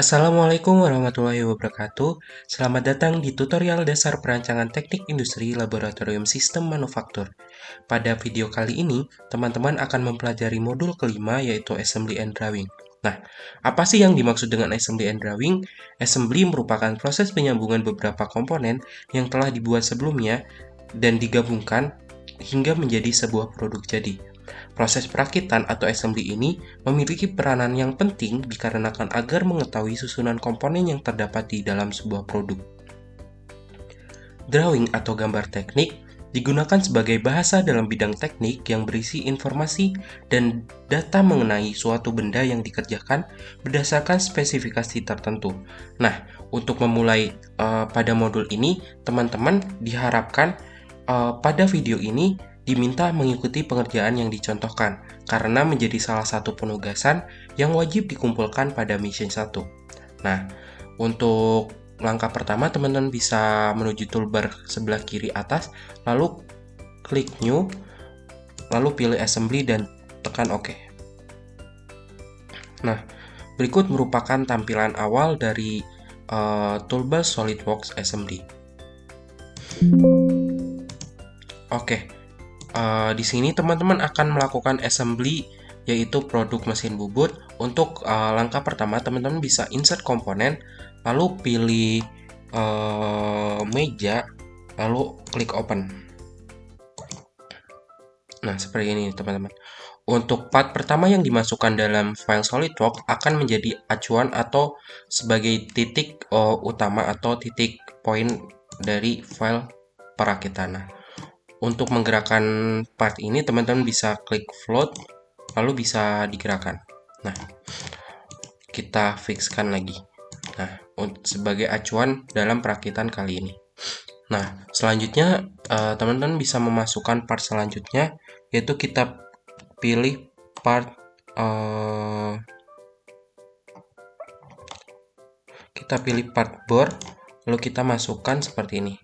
Assalamualaikum warahmatullahi wabarakatuh. Selamat datang di tutorial dasar perancangan teknik industri Laboratorium Sistem Manufaktur. Pada video kali ini, teman-teman akan mempelajari modul kelima yaitu Assembly and Drawing. Nah, apa sih yang dimaksud dengan Assembly and Drawing? Assembly merupakan proses penyambungan beberapa komponen yang telah dibuat sebelumnya dan digabungkan hingga menjadi sebuah produk jadi. Proses perakitan atau assembly ini memiliki peranan yang penting dikarenakan agar mengetahui susunan komponen yang terdapat di dalam sebuah produk. Drawing atau gambar teknik digunakan sebagai bahasa dalam bidang teknik yang berisi informasi dan data mengenai suatu benda yang dikerjakan berdasarkan spesifikasi tertentu. Nah, untuk memulai pada modul ini, teman-teman diharapkan pada video ini diminta mengikuti pengerjaan yang dicontohkan karena menjadi salah satu penugasan yang wajib dikumpulkan pada mission 1. Nah, untuk langkah pertama teman-teman bisa menuju toolbar sebelah kiri atas, lalu klik new, lalu pilih assembly dan tekan OK. Nah, berikut merupakan tampilan awal dari toolbar SolidWorks Assembly. Oke. Di sini teman-teman akan melakukan assembly yaitu produk mesin bubut. Untuk langkah pertama teman-teman bisa insert komponen, lalu pilih meja, lalu klik open. Nah, seperti ini teman-teman. Untuk part pertama yang dimasukkan dalam file SolidWorks akan menjadi acuan atau sebagai titik utama atau titik poin dari file perakitan. Nah, untuk menggerakkan part ini teman-teman bisa klik float lalu bisa digerakkan. Nah, kita fixkan lagi. Nah, sebagai acuan dalam perakitan kali ini. Nah, selanjutnya teman-teman bisa memasukkan part selanjutnya yaitu kita pilih part bore lalu kita masukkan seperti ini.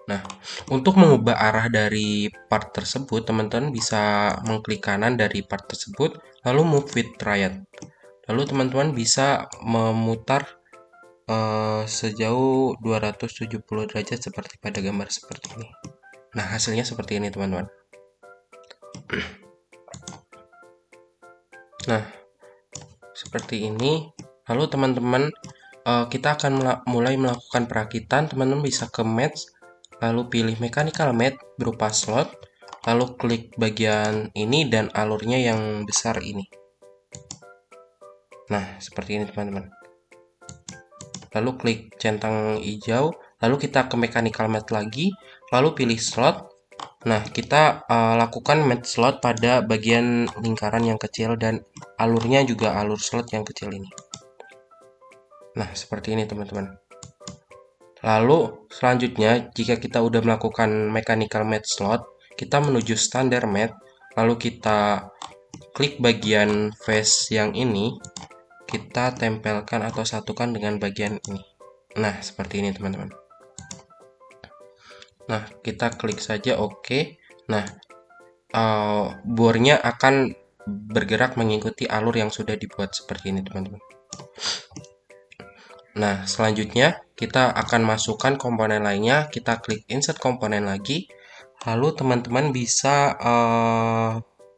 Nah, untuk mengubah arah dari part tersebut, teman-teman bisa mengklik kanan dari part tersebut, lalu move with right. Lalu teman-teman bisa memutar sejauh 270 derajat seperti pada gambar seperti ini. Nah, hasilnya seperti ini, teman-teman. Nah, seperti ini. Lalu teman-teman, kita akan mulai melakukan perakitan. Teman-teman bisa ke match, lalu pilih mechanical mat berupa slot, lalu klik bagian ini dan alurnya yang besar ini. Nah, seperti ini teman-teman. Lalu klik centang hijau, lalu kita ke mechanical mat lagi, lalu pilih slot. Nah, kita lakukan mat slot pada bagian lingkaran yang kecil dan alurnya juga alur slot yang kecil ini. Nah, seperti ini teman-teman. Lalu selanjutnya jika kita udah melakukan mechanical mat slot, kita menuju standard mat, lalu kita klik bagian face yang ini, kita tempelkan atau satukan dengan bagian ini. Nah, seperti ini teman-teman. Nah, kita klik saja OK. Nah, bornya akan bergerak mengikuti alur yang sudah dibuat seperti ini teman-teman. Nah, selanjutnya kita akan masukkan komponen lainnya. Kita klik insert komponen lagi. Lalu teman-teman bisa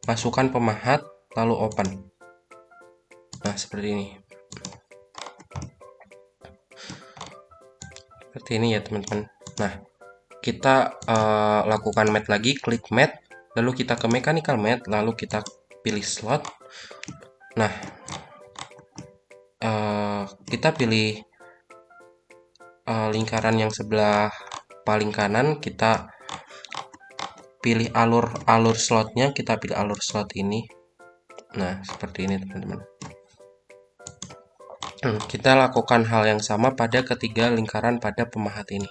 masukkan pemahat, lalu open. Nah, seperti ini. Seperti ini ya teman-teman. Nah, kita lakukan mat lagi, klik mat. Lalu kita ke mechanical mat, lalu kita pilih slot. Nah, kita pilih lingkaran yang sebelah paling kanan, kita pilih alur slotnya, kita pilih alur slot ini. Nah, seperti ini teman-teman. Kita lakukan hal yang sama pada ketiga lingkaran pada pemahat ini.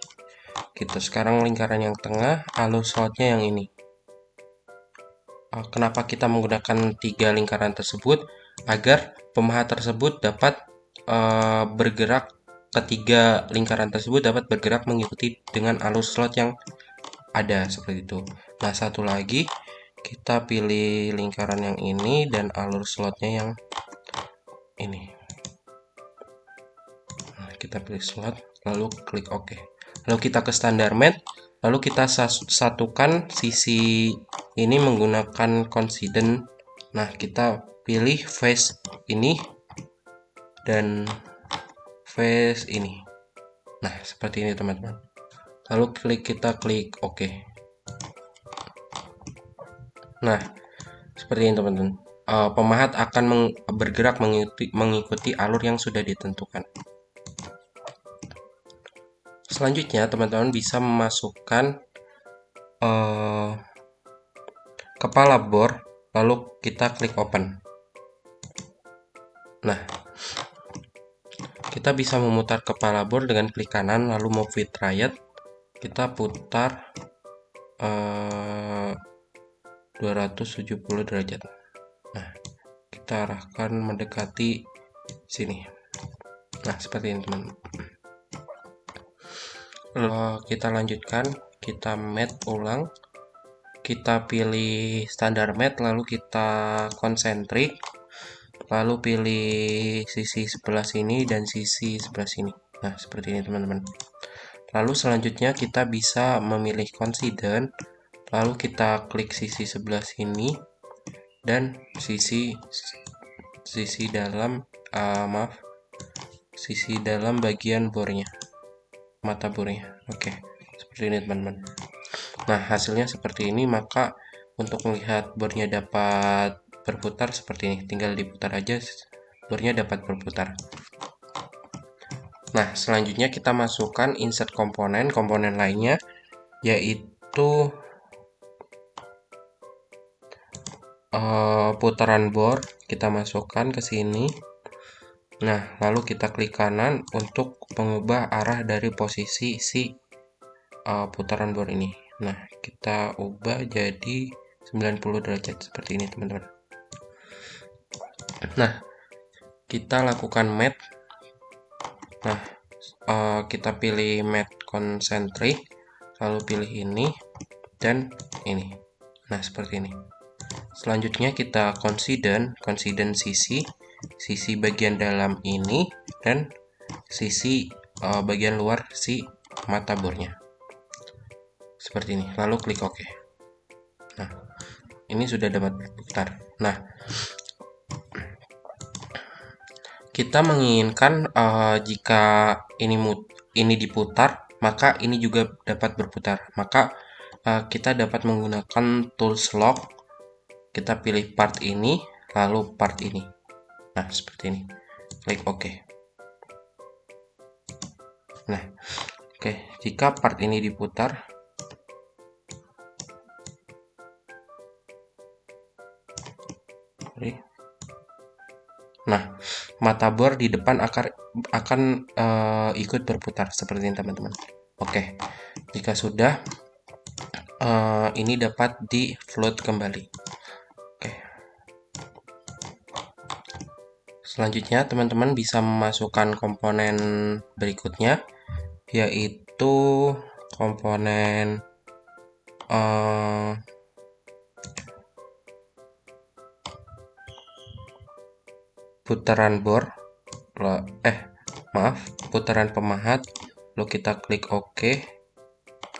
Gitu, sekarang lingkaran yang tengah, alur slotnya yang ini. Kenapa kita menggunakan 3 lingkaran tersebut? Agar pemahat tersebut dapat bergerak, ketiga lingkaran tersebut dapat bergerak mengikuti dengan alur slot yang ada seperti itu. Nah, satu lagi kita pilih lingkaran yang ini dan alur slotnya yang ini. kita pilih slot, lalu klik OK. Lalu kita ke standar mat, lalu kita satukan sisi ini menggunakan coincident. Nah, kita pilih face ini dan face ini. Nah, seperti ini teman-teman. Lalu kita klik OK. Nah, seperti ini teman-teman. Pemahat akan bergerak mengikuti alur yang sudah ditentukan. Selanjutnya, teman-teman bisa memasukkan kepala bor, lalu kita klik open. Nah, kita bisa memutar kepala bor dengan klik kanan, lalu move with riot. Kita putar 270 derajat. Nah, kita arahkan mendekati sini. Nah, seperti ini teman. Kita lanjutkan, kita mat ulang, kita pilih standar mat, lalu kita konsentrik, lalu pilih sisi sebelah sini dan sisi sebelah sini. Nah, seperti ini teman-teman. Lalu selanjutnya kita bisa memilih coincident, lalu kita klik sisi sebelah sini dan sisi dalam sisi dalam bagian bornya, mata bornya. Oke, seperti ini teman-teman. Nah, hasilnya seperti ini. Maka untuk melihat bornya dapat berputar seperti ini, tinggal diputar aja, bornya dapat berputar. Nah, selanjutnya kita masukkan insert komponen lainnya, yaitu putaran bor. Kita masukkan ke sini. Nah, lalu kita klik kanan untuk mengubah arah dari posisi si putaran bor ini. Nah, kita ubah jadi 90 derajat seperti ini teman-teman. Nah, kita lakukan mat. Nah, kita pilih mat concentric, lalu pilih ini dan ini. Nah, seperti ini. Selanjutnya kita coincident sisi bagian dalam ini dan sisi bagian luar si mata bornya. Seperti ini. Lalu klik OK. Nah, ini sudah dapat berputar. Nah, kita menginginkan jika ini diputar, maka ini juga dapat berputar. Maka kita dapat menggunakan tools lock. Kita pilih part ini, lalu part ini. Nah, seperti ini. Klik OK. Nah, oke. Jika part ini diputar, nah, mata bor di depan akan ikut berputar seperti ini teman-teman. Oke, jika sudah, ini dapat di float kembali. Oke. Selanjutnya teman-teman bisa memasukkan komponen berikutnya, yaitu komponen putaran bor, putaran pemahat, lalu kita klik OK.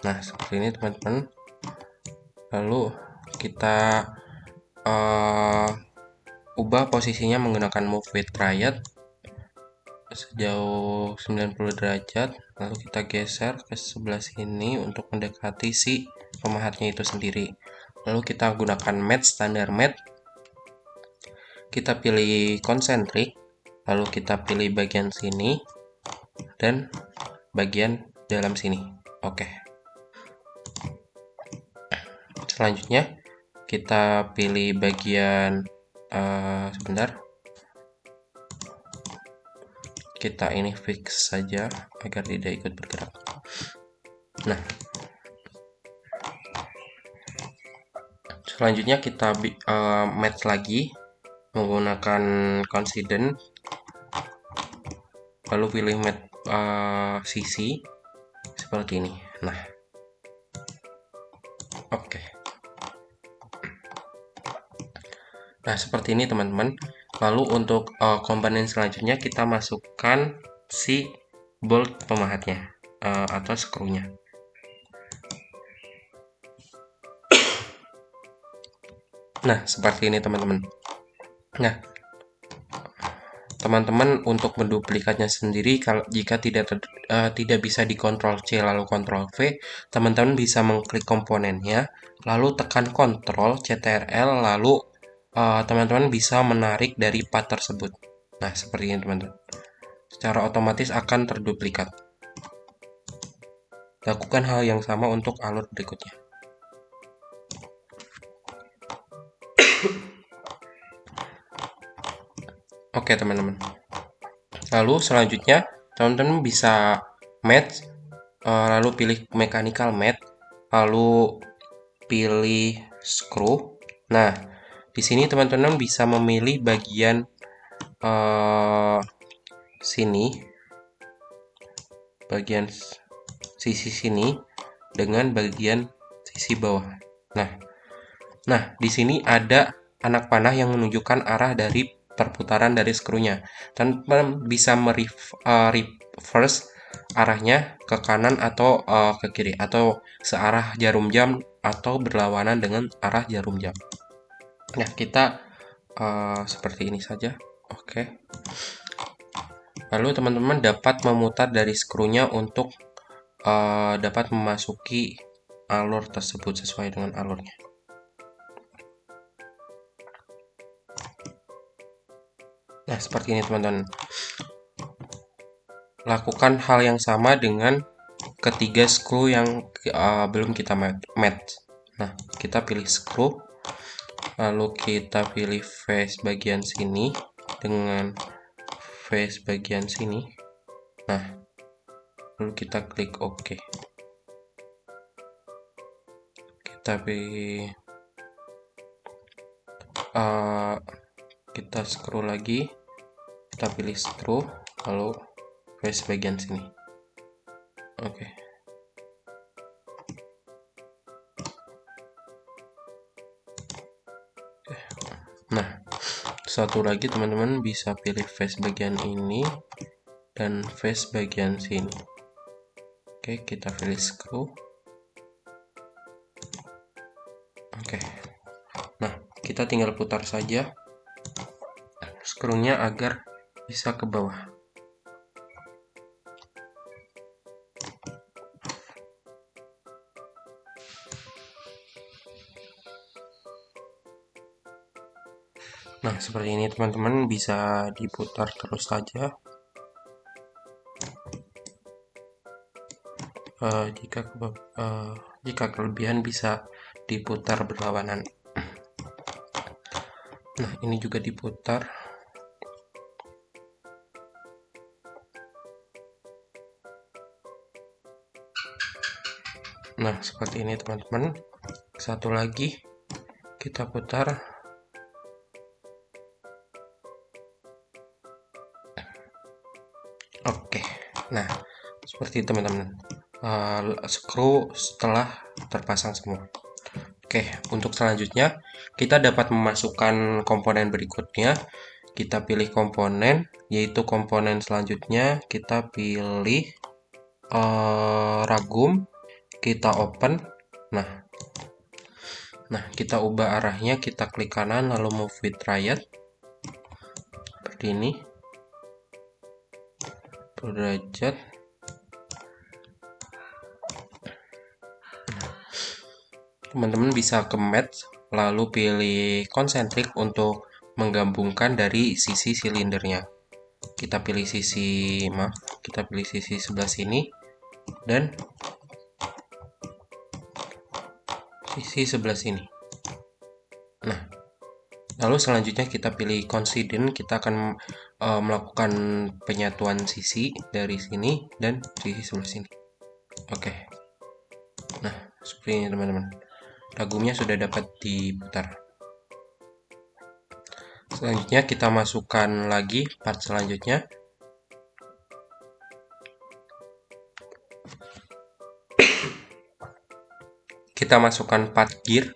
Nah, seperti ini teman-teman. Lalu kita ubah posisinya menggunakan move with riot sejauh 90 derajat, lalu kita geser ke sebelah sini untuk mendekati si pemahatnya itu sendiri. Lalu kita gunakan mat, standar mat, kita pilih concentric, lalu kita pilih bagian sini dan bagian dalam sini. Oke. Selanjutnya kita pilih bagian sebentar, kita ini fix saja agar tidak ikut bergerak. Nah, selanjutnya kita match lagi menggunakan coincident, lalu pilih mat sisi seperti ini. Nah, oke. Nah, seperti ini teman-teman. Lalu untuk komponen selanjutnya kita masukkan si bolt pemahatnya atau skrunya. Nah, seperti ini teman-teman. Nah, teman-teman untuk menduplikatnya sendiri, kalau jika tidak bisa dikontrol C lalu kontrol V, teman-teman bisa mengklik komponennya, lalu tekan kontrol CTRL, lalu teman-teman bisa menarik dari part tersebut. Nah, seperti ini teman-teman. Secara otomatis akan terduplikat. Lakukan hal yang sama untuk alur berikutnya. Oke teman-teman. Lalu selanjutnya teman-teman bisa match, lalu pilih mechanical match, lalu pilih screw. Nah, di sini teman-teman bisa memilih bagian sini, bagian sisi sini dengan bagian sisi bawah. Nah, di sini ada anak panah yang menunjukkan arah dari perputaran dari skrunya. Teman-teman bisa reverse arahnya ke kanan atau ke kiri, atau searah jarum jam atau berlawanan dengan arah jarum jam. Nah, kita seperti ini saja. Oke. Lalu teman-teman dapat memutar dari skrunya untuk dapat memasuki alur tersebut sesuai dengan alurnya. Nah, seperti ini teman-teman. Lakukan hal yang sama dengan ketiga screw yang belum kita match. Nah, kita pilih screw, lalu kita pilih face bagian sini dengan face bagian sini. Nah, lalu kita klik OK. Kita pilih, kita screw lagi, kita pilih screw, lalu face bagian sini. Oke. Nah, satu lagi teman-teman bisa pilih face bagian ini dan face bagian sini. Oke, kita pilih screw. Oke. Nah, kita tinggal putar saja skrunya agar bisa ke bawah. Nah, seperti ini teman-teman, bisa diputar terus saja. Jika kelebihan bisa diputar berlawanan. Nah, ini juga diputar. Nah, seperti ini teman-teman. Satu lagi kita putar. Oke. Nah, seperti teman-teman. Skru setelah terpasang semua. Oke, untuk selanjutnya kita dapat memasukkan komponen berikutnya. Kita pilih komponen, yaitu komponen selanjutnya kita pilih ragum, kita open. Nah, kita ubah arahnya, kita klik kanan lalu move with right seperti ini, derajat. Teman-teman bisa ke match, lalu pilih concentric untuk menggabungkan dari sisi silindernya. Kita pilih sisi sebelah sini dan sisi sebelah sini. Nah, lalu selanjutnya kita pilih coincident, kita akan melakukan penyatuan sisi dari sini dan sisi sebelah sini. Oke. Nah, seperti ini teman-teman. Ragumnya sudah dapat diputar. Selanjutnya kita masukkan lagi part selanjutnya. Kita masukkan part gear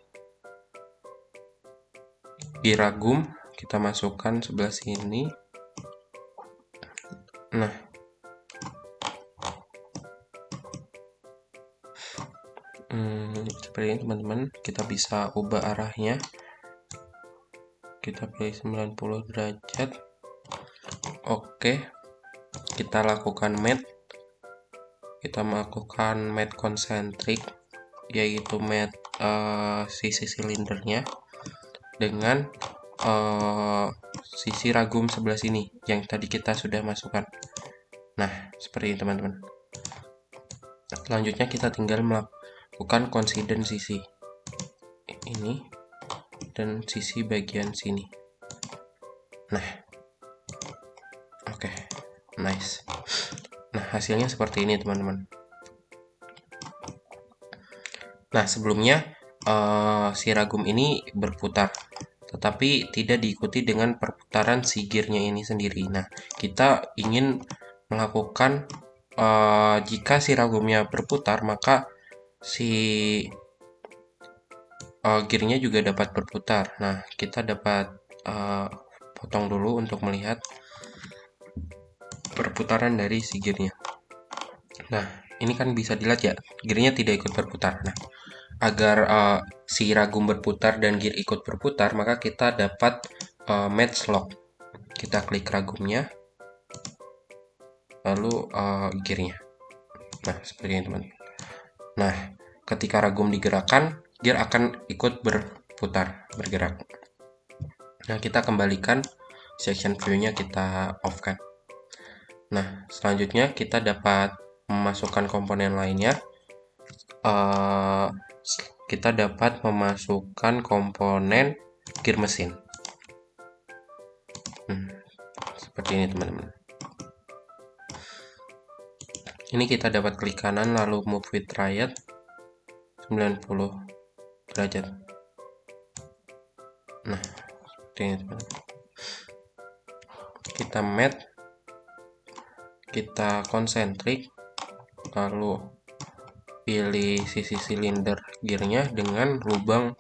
ragum, kita masukkan sebelah sini. Nah, Seperti ini teman-teman, kita bisa ubah arahnya. Kita pilih 90 derajat. Oke, kita lakukan matte. Kita melakukan matte konsentrik, yaitu matte sisi silindernya dengan sisi ragum sebelah sini yang tadi kita sudah masukkan. Nah, seperti ini teman-teman. Selanjutnya kita tinggal melakukan konsiden sisi ini dan sisi bagian sini. Nah, oke, nice. Nah, hasilnya seperti ini teman-teman. Nah, sebelumnya si ragum ini berputar, tetapi tidak diikuti dengan perputaran si gearnya ini sendiri. Nah, kita ingin melakukan jika si ragumnya berputar, maka si gearnya juga dapat berputar. Nah, kita dapat potong dulu untuk melihat perputaran dari si gearnya. Nah, ini kan bisa dilihat ya, gearnya tidak ikut berputar. Nah, agar si ragum berputar dan gear ikut berputar, maka kita dapat match lock. Kita klik ragumnya, lalu gearnya. Nah, seperti ini teman-teman. Nah, ketika ragum digerakkan, gear akan ikut berputar, bergerak. Nah, kita kembalikan section view-nya, kita off-kan. Nah, selanjutnya kita dapat memasukkan komponen lainnya. Kita dapat memasukkan komponen gear mesin. Seperti ini teman-teman. Ini kita dapat klik kanan lalu move with right 90 derajat. Nah, seperti ini teman-teman. Kita matte, kita konsentrik, lalu pilih sisi silinder gearnya dengan lubang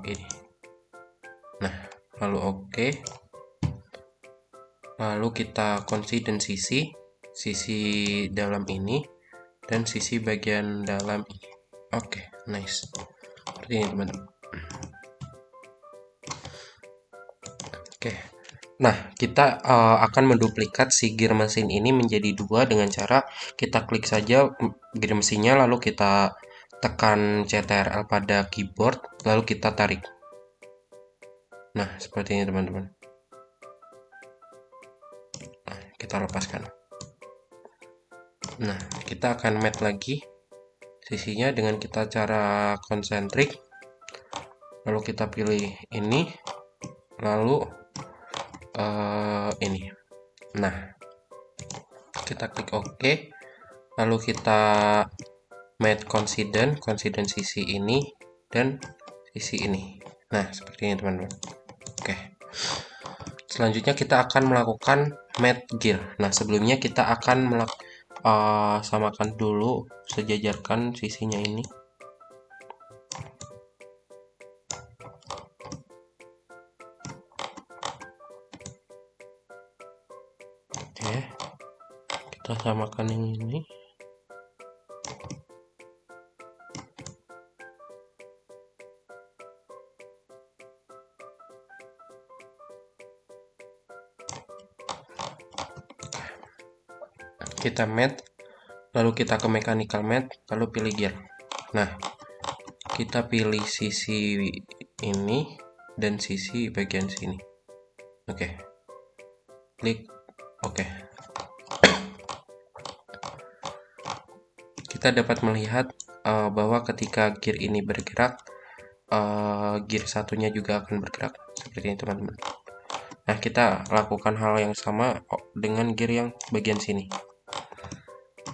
ini. Nah, lalu oke. Lalu kita konsiden sisi dalam ini dan sisi bagian dalam ini. Oke, nice. Seperti ini teman-teman. Oke. Nah, kita akan menduplikat si gear mesin ini menjadi dua dengan cara kita klik saja gear mesinnya, lalu kita tekan CTRL pada keyboard, lalu kita tarik. Nah, seperti ini teman-teman. Nah, kita lepaskan. Nah, kita akan matte lagi sisinya dengan kita cara konsentrik, lalu kita pilih ini, lalu ini. Nah, kita klik OK, lalu kita matte konsiden sisi ini dan sisi ini. Nah, seperti ini teman-teman. Oke. Selanjutnya kita akan melakukan matte gear. Nah, sebelumnya kita akan samakan dulu, sejajarkan sisinya ini. Oke, kita samakan yang ini. Kita matte, lalu kita ke mechanical matte, lalu pilih gear. Nah, kita pilih sisi ini dan sisi bagian sini. Oke, klik oke. Kita dapat melihat bahwa ketika gear ini bergerak, gear satunya juga akan bergerak seperti ini teman-teman. Nah, kita lakukan hal yang sama dengan gear yang bagian sini.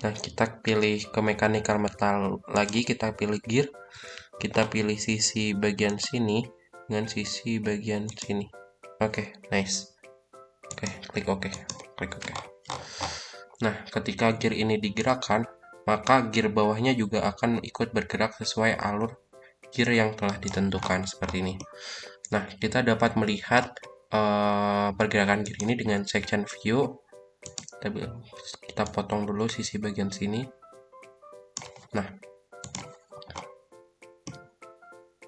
Nah, kita pilih ke mechanical metal lagi, kita pilih gear, kita pilih sisi bagian sini dengan sisi bagian sini. Oke, nice. Oke, klik OK, klik OK. Nah, ketika gear ini digerakkan, maka gear bawahnya juga akan ikut bergerak sesuai alur gear yang telah ditentukan seperti ini. Nah, kita dapat melihat pergerakan gear ini dengan section view. Kita potong dulu sisi bagian sini. Nah,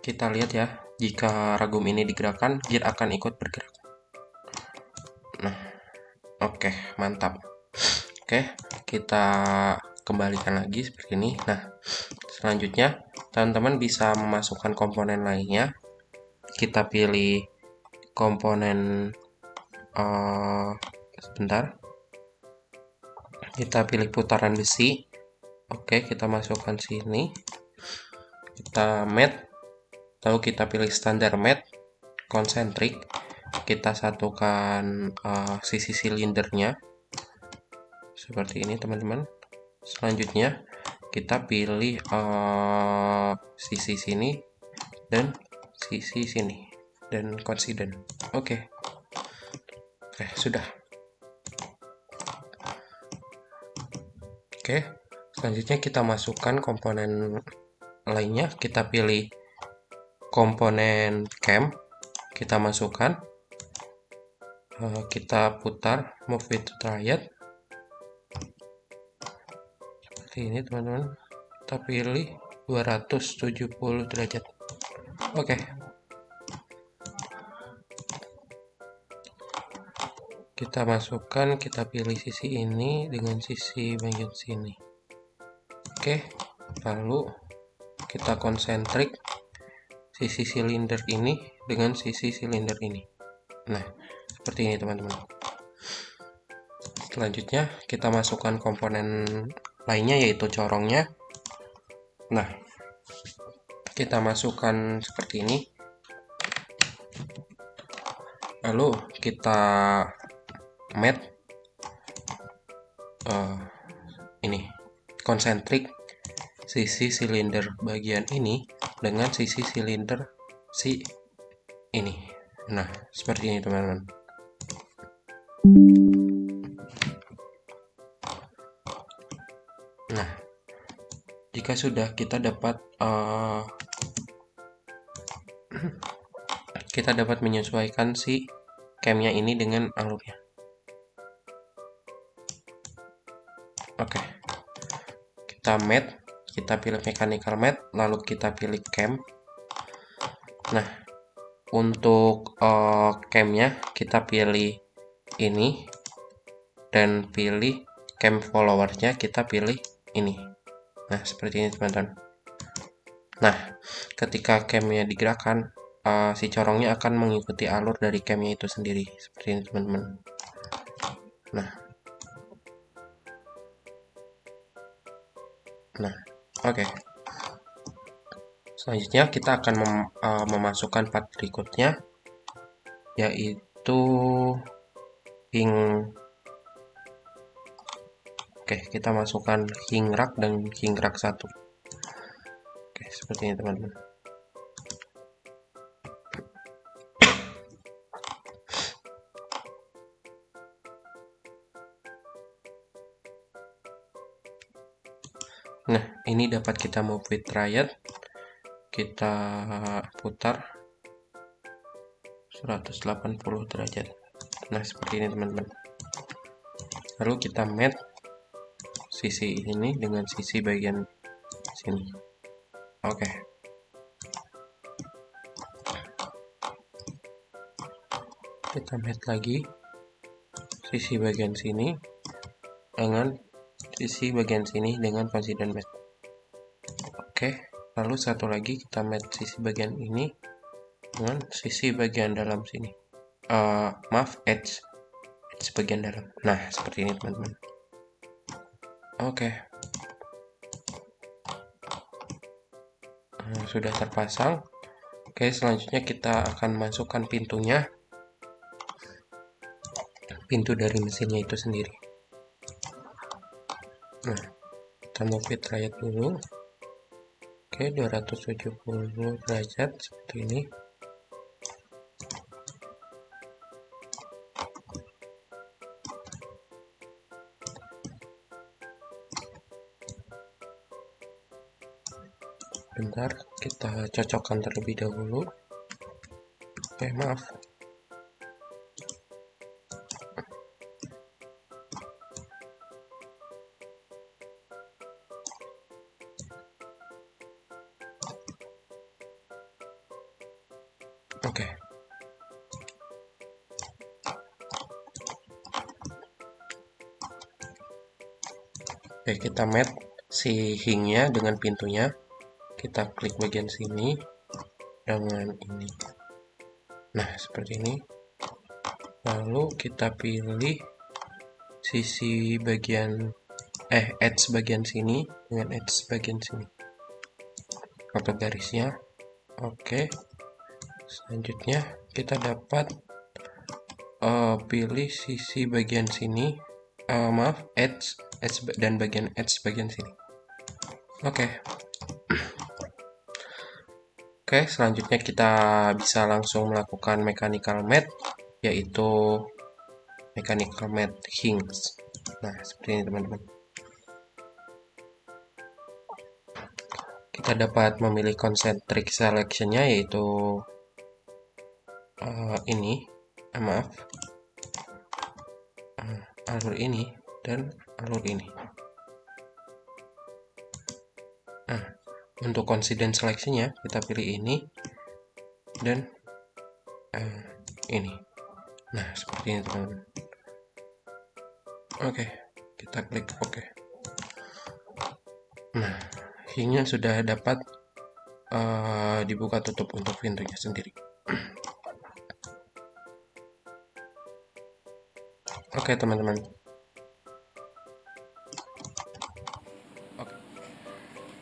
Kita lihat ya, jika ragum ini digerakkan, gear akan ikut bergerak. Nah, oke, mantap. Oke, kita kembalikan lagi seperti ini. Nah, selanjutnya teman-teman bisa memasukkan komponen lainnya. Kita pilih komponen sebentar. Kita pilih putaran besi. Oke, kita masukkan sini. Kita mat. Lalu kita pilih standar mat, konsentrik. Kita satukan sisi silindernya. Seperti ini, teman-teman. Selanjutnya, kita pilih sisi sini dan sisi sini. Dan coincident. Oke, sudah. Oke, selanjutnya kita masukkan komponen lainnya. Kita pilih komponen cam, kita masukkan, kita putar, move with triad. Seperti ini, teman-teman. Kita pilih 270 derajat. Oke. Kita masukkan, kita pilih sisi ini dengan sisi bagian sini. Oke, lalu kita konsentrik sisi silinder ini dengan sisi silinder ini. Nah, seperti ini, teman-teman. Selanjutnya, kita masukkan komponen lainnya, yaitu corongnya. Nah, kita masukkan seperti ini. Lalu kita mat ini konsentrik sisi silinder bagian ini dengan sisi silinder ini. Nah, seperti ini, teman-teman. Nah, jika sudah kita dapat menyesuaikan si camnya ini dengan alurnya. Oke, kita mat, kita pilih mechanical mat, lalu kita pilih cam. Nah, untuk camnya kita pilih ini, dan pilih cam followersnya kita pilih ini. Nah, seperti ini, teman-teman. Nah, ketika camnya digerakkan, si corongnya akan mengikuti alur dari camnya itu sendiri, seperti ini, teman-teman. Nah, oke. Selanjutnya kita akan memasukkan part berikutnya, yaitu hing. Oke, kita masukkan hing rak dan hing rak 1. Oke, seperti ini, teman-teman. Nah, ini dapat kita move with triad. Kita putar 180 derajat. Nah, seperti ini, teman-teman. Lalu kita mat sisi ini dengan sisi bagian sini. Oke. Kita mat lagi sisi bagian sini dengan sisi bagian sini dengan coincident mat. Oke, lalu satu lagi kita mat sisi bagian ini dengan sisi bagian dalam sini. Edge bagian dalam. Nah, seperti ini, teman-teman. Oke. Sudah terpasang. Oke, selanjutnya kita akan masukkan pintunya. Pintu dari mesinnya itu sendiri. Nah, kita move it triad dulu. Oke, 270 derajat seperti ini. Bentar, kita cocokkan terlebih dahulu. Oke, maaf. Oke. Oke, kita match si hingnya dengan pintunya. Kita klik bagian sini dengan ini. Nah, seperti ini. Lalu kita pilih sisi bagian edge bagian sini dengan edge bagian sini. Foto garisnya. Oke. Selanjutnya kita dapat pilih sisi bagian sini. Edge dan bagian edge bagian sini. Oke. Oke, selanjutnya kita bisa langsung melakukan mechanical matte, yaitu mechanical matte hinge. Nah, seperti ini teman-teman. Kita dapat memilih concentric selection-nya, yaitu ini, alur ini dan alur ini. Untuk coincidence selection-nya kita pilih ini dan ini. Nah, seperti ini teman-teman. Oke, kita klik oke. Nah, hingga sudah dapat dibuka tutup untuk pintunya sendiri. Oke teman-teman.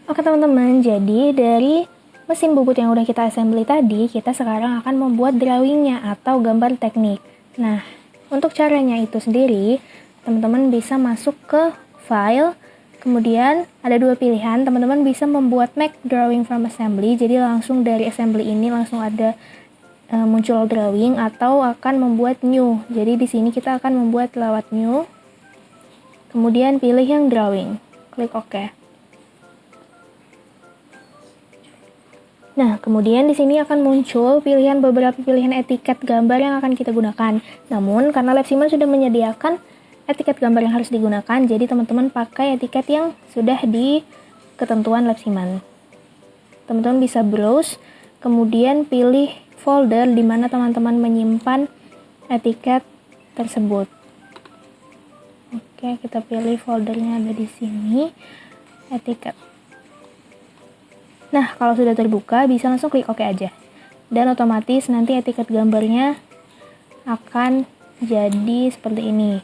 Oke teman-teman, jadi dari mesin bubut yang udah kita assembly tadi, kita sekarang akan membuat drawingnya atau gambar teknik. Nah, untuk caranya itu sendiri, teman-teman bisa masuk ke file, kemudian ada dua pilihan, teman-teman bisa membuat make drawing from assembly, jadi langsung dari assembly ini langsung ada muncul drawing, atau akan membuat new. Jadi di sini kita akan membuat lewat new, kemudian pilih yang drawing, klik OK. Nah, kemudian di sini akan muncul beberapa pilihan etiket gambar yang akan kita gunakan. Namun, karena Labsiman sudah menyediakan etiket gambar yang harus digunakan, jadi teman-teman pakai etiket yang sudah di ketentuan Labsiman. Teman-teman bisa browse, kemudian pilih folder di mana teman-teman menyimpan etiket tersebut. Oke, kita pilih foldernya ada di sini, etiket. Nah, kalau sudah terbuka, bisa langsung klik OK aja. Dan otomatis nanti etiket gambarnya akan jadi seperti ini.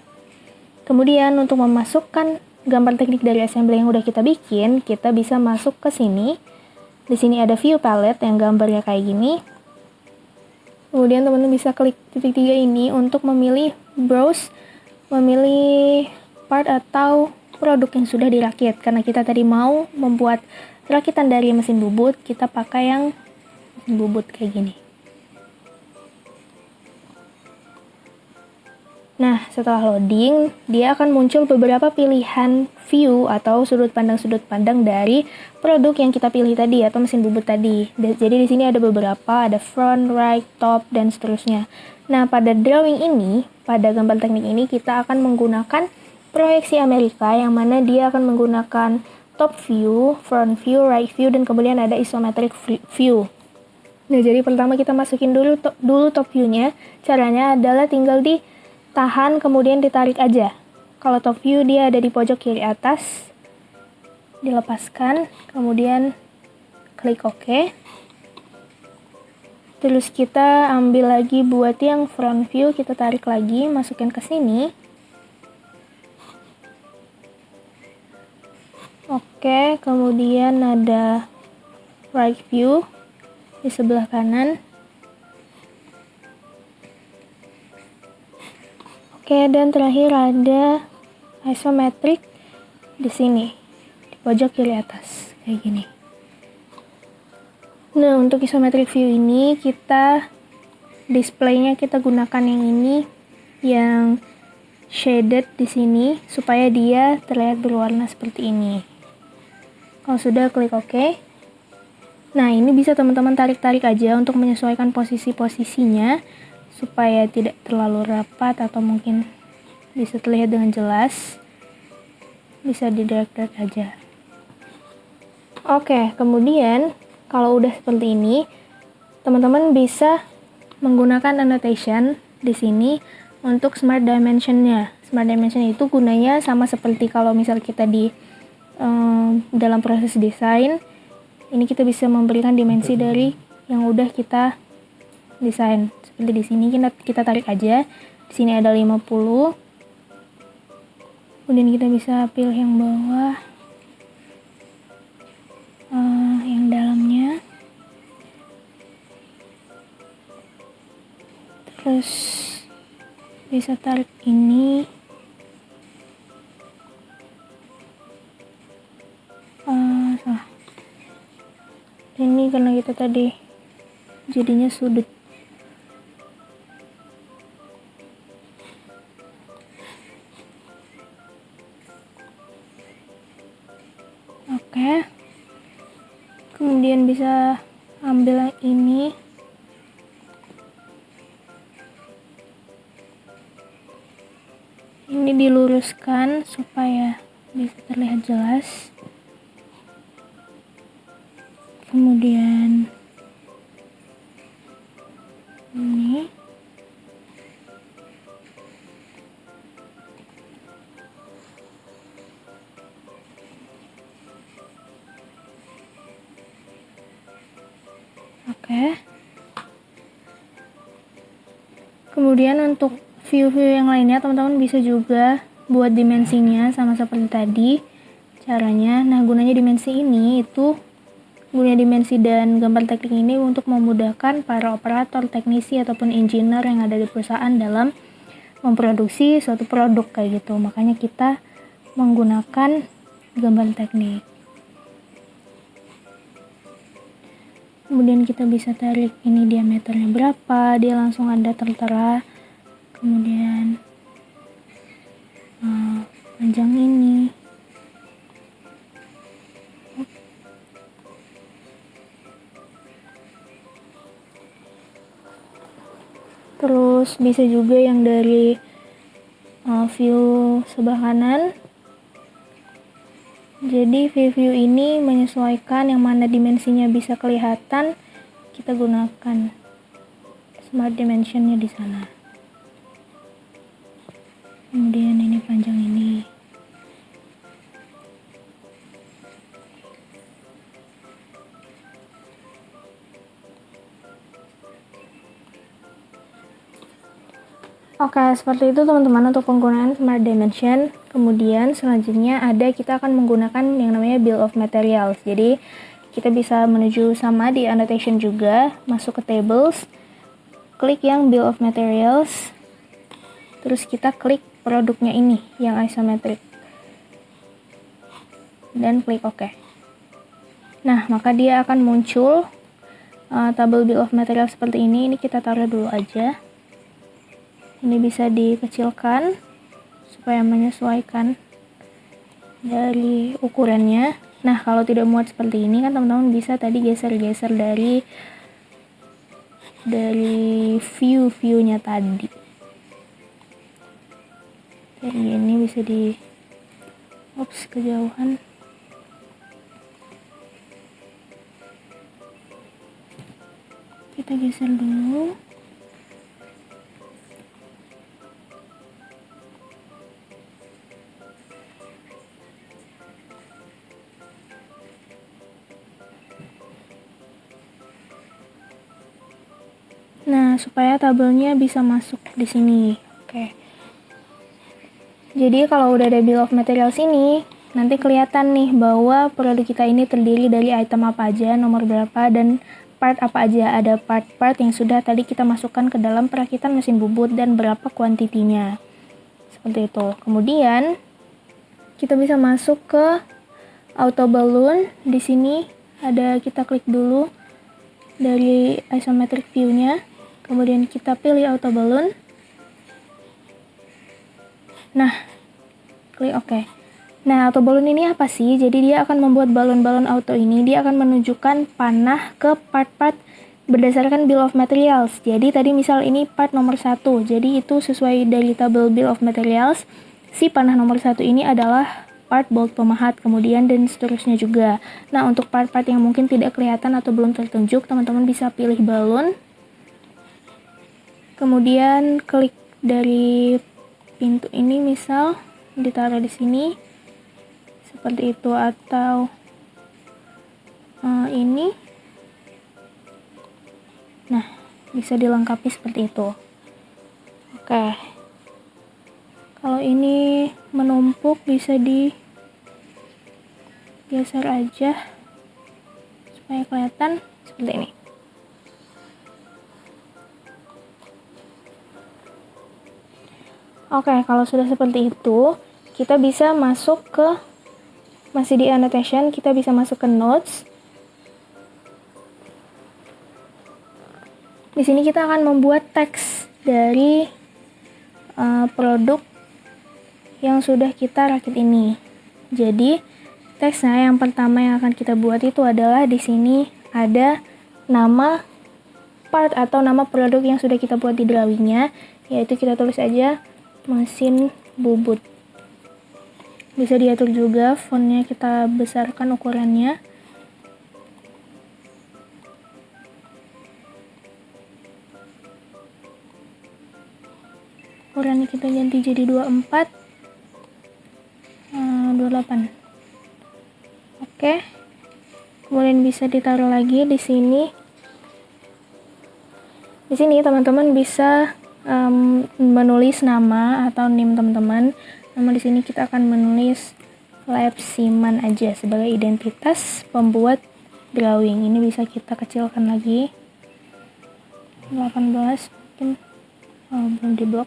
Kemudian untuk memasukkan gambar teknik dari assembly yang udah kita bikin, kita bisa masuk ke sini. Di sini ada view palette yang gambarnya kayak gini. Kemudian teman-teman bisa klik titik 3 ini untuk memilih browse, memilih part atau produk yang sudah dirakit. Karena kita tadi mau membuat rakitan dari mesin bubut, kita pakai yang mesin bubut kayak gini. Nah, setelah loading, dia akan muncul beberapa pilihan view atau sudut pandang dari produk yang kita pilih tadi atau mesin bubut tadi. Jadi di sini ada beberapa, ada front, right, top, dan seterusnya. Nah, pada drawing ini, pada gambar teknik ini, kita akan menggunakan proyeksi Amerika yang mana dia akan menggunakan top view, front view, right view, dan kemudian ada isometric view. Nah, jadi pertama kita masukin dulu top view-nya. Caranya adalah tinggal ditahan, kemudian ditarik aja. Kalau top view dia ada di pojok kiri atas. Dilepaskan, kemudian klik OK. Terus kita ambil lagi buat yang front view, kita tarik lagi, masukin ke sini. Oke, kemudian ada right view di sebelah kanan. Oke, dan terakhir ada isometric di sini, di pojok kiri atas, kayak gini. Nah, untuk isometric view ini kita displaynya kita gunakan yang ini, yang shaded di sini supaya dia terlihat berwarna seperti ini. Kalau sudah, klik OK. Nah, ini bisa teman-teman tarik-tarik aja untuk menyesuaikan posisi-posisinya supaya tidak terlalu rapat atau mungkin bisa terlihat dengan jelas. Bisa di-drag-drag aja. Oke, kemudian kalau udah seperti ini, teman-teman bisa menggunakan annotation di sini untuk smart dimension-nya. Smart dimension itu gunanya sama seperti kalau misal kita di dalam proses desain, ini kita bisa memberikan dimensi dari yang udah kita desain. Seperti di sini kita tarik aja. Di sini ada 50. Kemudian kita bisa pilih yang bawah, yang dalamnya. Terus bisa tarik ini. Salah. Ini karena kita tadi jadinya sudut. Oke. Kemudian bisa ambil yang ini. Ini diluruskan supaya bisa terlihat jelas. Kemudian ini oke. Kemudian untuk view-view yang lainnya teman-teman bisa juga buat dimensinya sama seperti tadi caranya. Nah, gunanya dimensi ini itu gunanya dimensi dan gambar teknik ini untuk memudahkan para operator, teknisi ataupun engineer yang ada di perusahaan dalam memproduksi suatu produk kayak gitu. Makanya kita menggunakan gambar teknik. Kemudian kita bisa tarik ini diameternya berapa, dia langsung ada tertera. Kemudian panjang ini. Terus bisa juga yang dari view sebelah kanan. Jadi view ini menyesuaikan yang mana dimensinya bisa kelihatan, kita gunakan smart dimensionnya di sana. Kemudian ini panjang ini. Oke, seperti itu teman-teman untuk penggunaan smart dimension. Kemudian selanjutnya kita akan menggunakan yang namanya bill of materials. Jadi kita bisa menuju sama di annotation juga, masuk ke tables, klik yang bill of materials, terus kita klik produknya ini yang isometric, dan klik OK. Nah, maka dia akan muncul tabel bill of materials seperti ini. Ini kita taruh dulu aja. Ini bisa dikecilkan supaya menyesuaikan dari ukurannya. Nah, kalau tidak muat seperti ini kan teman-teman bisa tadi geser-geser dari view-nya tadi. Kayak gini bisa kejauhan. Kita geser dulu. Nah, supaya tabelnya bisa masuk di sini. Oke. Jadi kalau udah ada bill of materials ini, nanti kelihatan nih bahwa produk kita ini terdiri dari item apa aja, nomor berapa, dan part apa aja. Ada part-part yang sudah tadi kita masukkan ke dalam perakitan mesin bubut dan berapa kuantitinya. Seperti itu. Kemudian kita bisa masuk ke auto balloon. Di sini ada, kita klik dulu dari isometric view-nya. Kemudian kita pilih auto balloon. Nah, klik OK. Nah, auto balloon ini apa sih? Jadi dia akan membuat balon-balon auto ini, dia akan menunjukkan panah ke part-part berdasarkan bill of materials. Jadi tadi misal ini part nomor 1. Jadi itu sesuai dari tabel bill of materials. Si panah nomor 1 ini adalah part bolt pemahat, kemudian dan seterusnya juga. Nah, untuk part-part yang mungkin tidak kelihatan atau belum tertunjuk, teman-teman bisa pilih balon. Kemudian klik dari pintu ini, misal ditaruh di sini seperti itu, atau ini. Nah, bisa dilengkapi seperti itu. Oke. Kalau ini menumpuk, bisa digeser aja supaya kelihatan seperti ini. Oke, kalau sudah seperti itu, kita bisa masuk ke, masih di annotation, kita bisa masuk ke notes. Di sini kita akan membuat teks dari produk yang sudah kita rakit ini. Jadi teksnya yang pertama yang akan kita buat itu adalah di sini ada nama part atau nama produk yang sudah kita buat di drawingnya, yaitu kita tulis aja mesin bubut. Bisa diatur juga fontnya, kita besarkan ukurannya. Ukurannya kita ganti jadi 24, 28. Oke. Kemudian bisa ditaruh lagi di sini. Di sini teman-teman bisa menulis nama atau NIM teman-teman. Nama di sini kita akan menulis Lab Siman aja sebagai identitas pembuat drawing. Ini bisa kita kecilkan lagi. 18 mungkin belum diblok.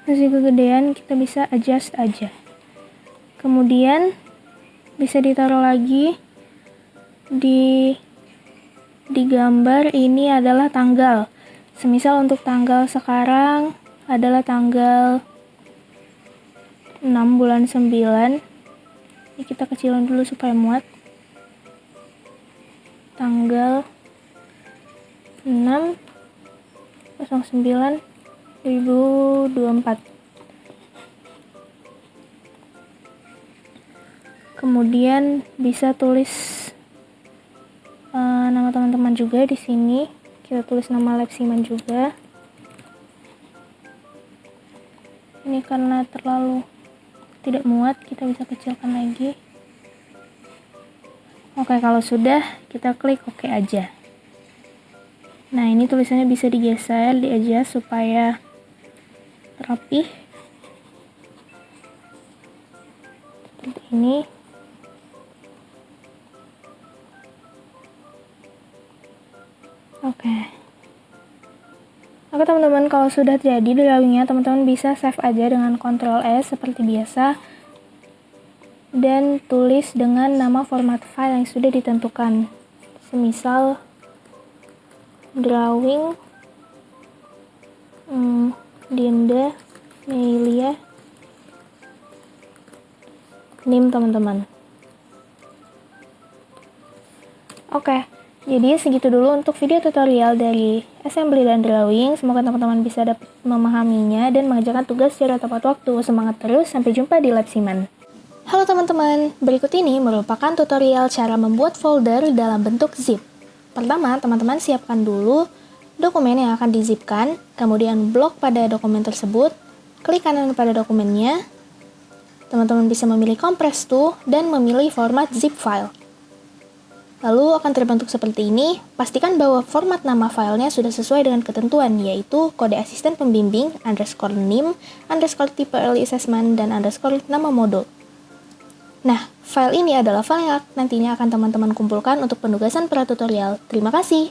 Masih kegedean, kita bisa adjust aja. Kemudian bisa ditaruh lagi di gambar ini adalah tanggal. Semisal untuk tanggal sekarang adalah tanggal 6 bulan 9. Ini kita kecilin dulu supaya muat. Tanggal 6/09/2024. Kemudian bisa tulis nama teman-teman juga di sini. Kita tulis nama Lab Siman juga. Ini karena terlalu tidak muat, kita bisa kecilkan lagi. Oke, kalau sudah, kita klik OK aja. Nah, ini tulisannya bisa digeser, di-adjust supaya rapi. Seperti ini. Oke, teman-teman, kalau sudah jadi drawingnya, teman-teman bisa save aja dengan Ctrl S seperti biasa dan tulis dengan nama format file yang sudah ditentukan. Semisal drawing Dinda Melia NIM teman-teman. Oke. Jadi segitu dulu untuk video tutorial dari assembly dan drawing. Semoga teman-teman bisa dapat memahaminya dan mengerjakan tugas secara tepat waktu. Semangat terus, sampai jumpa di Lab Siman. Halo teman-teman, berikut ini merupakan tutorial cara membuat folder dalam bentuk zip. Pertama, teman-teman siapkan dulu dokumen yang akan dizipkan, kemudian blok pada dokumen tersebut, klik kanan pada dokumennya. Teman-teman bisa memilih compress to dan memilih format zip file. Lalu akan terbentuk seperti ini. Pastikan bahwa format nama filenya sudah sesuai dengan ketentuan, yaitu kode asisten pembimbing, _NIM, _tipe early assessment, dan _ nama modul. Nah, file ini adalah file yang nantinya akan teman-teman kumpulkan untuk penugasan pra tutorial. Terima kasih.